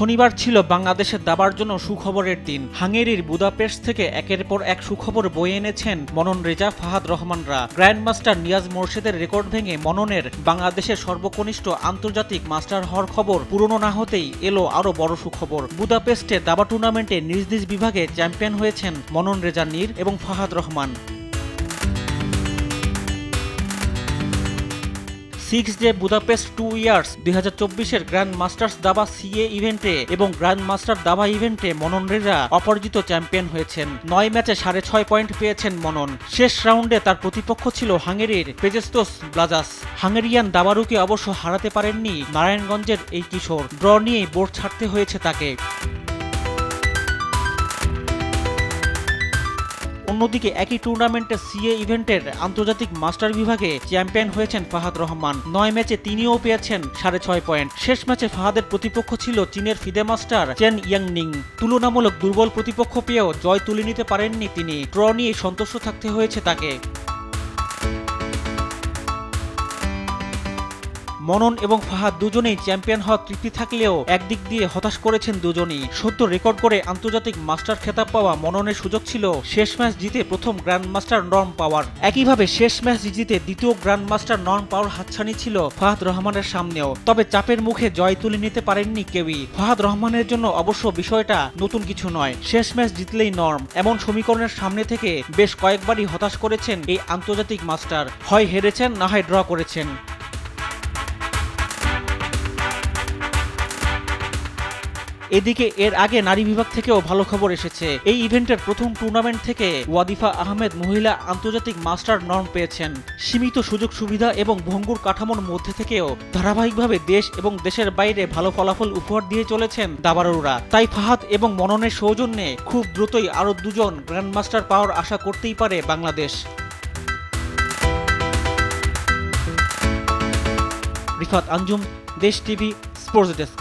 শনিবার ছিল বাংলাদেশের দাবার জন্য সুখবরের দিন। হাঙ্গেরির বুদাপেস্ট থেকে একের পর এক সুখবর বয়ে এনেছেন মনন রেজা, ফাহাদ রহমানরা। গ্র্যান্ডমাস্টার নিয়াজ মোরশেদের রেকর্ড ভেঙে মননের বাংলাদেশের সর্বকনিষ্ঠ আন্তর্জাতিক মাস্টার হওয়ার খবর পুরনো না হতেই এলো আরও বড় সুখবর। বুদাপেস্টে দাবা টুর্নামেন্টে নিজ নিজ বিভাগে চ্যাম্পিয়ন হয়েছেন মনন রেজা নীর এবং Fahad Rahman. 6 day Budapest 2 years 2024-এর গ্র্যান্ড মাস্টার্স দাবা সিএ ইভেন্টে এবং গ্র্যান্ড মাস্টার দাবা ইভেন্টে মনন রেজা অপরাজিত চ্যাম্পিয়ন হয়েছেন। 9 ম্যাচে 6.5 পয়েন্ট পেয়েছেন মনন। শেষ রাউন্ডে তার প্রতিপক্ষ ছিল হাঙ্গেরির পেজেস্তোস ব্লাজাস। হাঙ্গেরিয়ান দাবারুকে অবশ্য হারাতে পারেননি নারায়ণগঞ্জের এই কিশোর। ড্র নিয়েই বোর্ড ছাড়তে হয়েছে তাকে। অন্যদিকে একই টুর্নামেন্টে সিএ ইভেন্টের আন্তর্জাতিক মাস্টার বিভাগে চ্যাম্পিয়ন হয়েছেন ফাহাদ রহমান। 9 ম্যাচে তিনিও পেয়েছেন 6.5 পয়েন্ট। শেষ ম্যাচে ফাহাদের প্রতিপক্ষ ছিল চীনের ফিদে মাস্টার চেন ইয়াংনিং। তুলনামূলক দুর্বল প্রতিপক্ষ পেয়েও জয় তুলে নিতে পারেননি তিনি। ড্র নিয়ে সন্তুষ্ট থাকতে হয়েছে তাকে। মনন এবং ফাহাদ দুজনেই চ্যাম্পিয়ন হওয়ার তৃপ্তি থাকলেও একদিক দিয়ে হতাশ করেছেন দুজনই। সদ্য রেকর্ড করে আন্তর্জাতিক মাস্টার খেতাব পাওয়া মননের সুযোগ ছিল শেষ ম্যাচ জিতে প্রথম গ্র্যান্ড মাস্টার নর্ম পাওয়ার। একইভাবে শেষ ম্যাচ জিতে দ্বিতীয় গ্র্যান্ড মাস্টার নর্ম পাওয়ার হাতছানি ছিল ফাহাদ রহমানের সামনেও। তবে চাপের মুখে জয় তুলে নিতে পারেননি কেউই। ফাহাদ রহমানের জন্য অবশ্য বিষয়টা নতুন কিছু নয়। শেষ ম্যাচ জিতলেই নর্ম, এমন সমীকরণের সামনে থেকে বেশ কয়েকবারই হতাশ করেছেন এই আন্তর্জাতিক মাস্টার। হয় হেরেছেন, না হয় ড্র করেছেন। এদিকে এর আগে নারী বিভাগ থেকেও ভালো খবর এসেছে। এই ইভেন্টের প্রথম টুর্নামেন্ট থেকে ওয়াদিফা আহমেদ মহিলা আন্তর্জাতিক মাস্টার নর্ম পেয়েছেন। সীমিত সুযোগ সুবিধা এবং ভঙ্গুর কাঠামোর মধ্যে থেকেও ধারাবাহিকভাবে দেশ এবং দেশের বাইরে ভালো ফলাফল উপহার দিয়ে চলেছেন দাবারুরা। তাই ফাহাদ এবং মননের সৌজন্যে খুব দ্রুতই আরও দুজন গ্র্যান্ডমাস্টার পাওয়ার আশা করতেই পারে বাংলাদেশ। রিফাত আঞ্জুম, দেশ টিভি, স্পোর্টস ডেস্ক।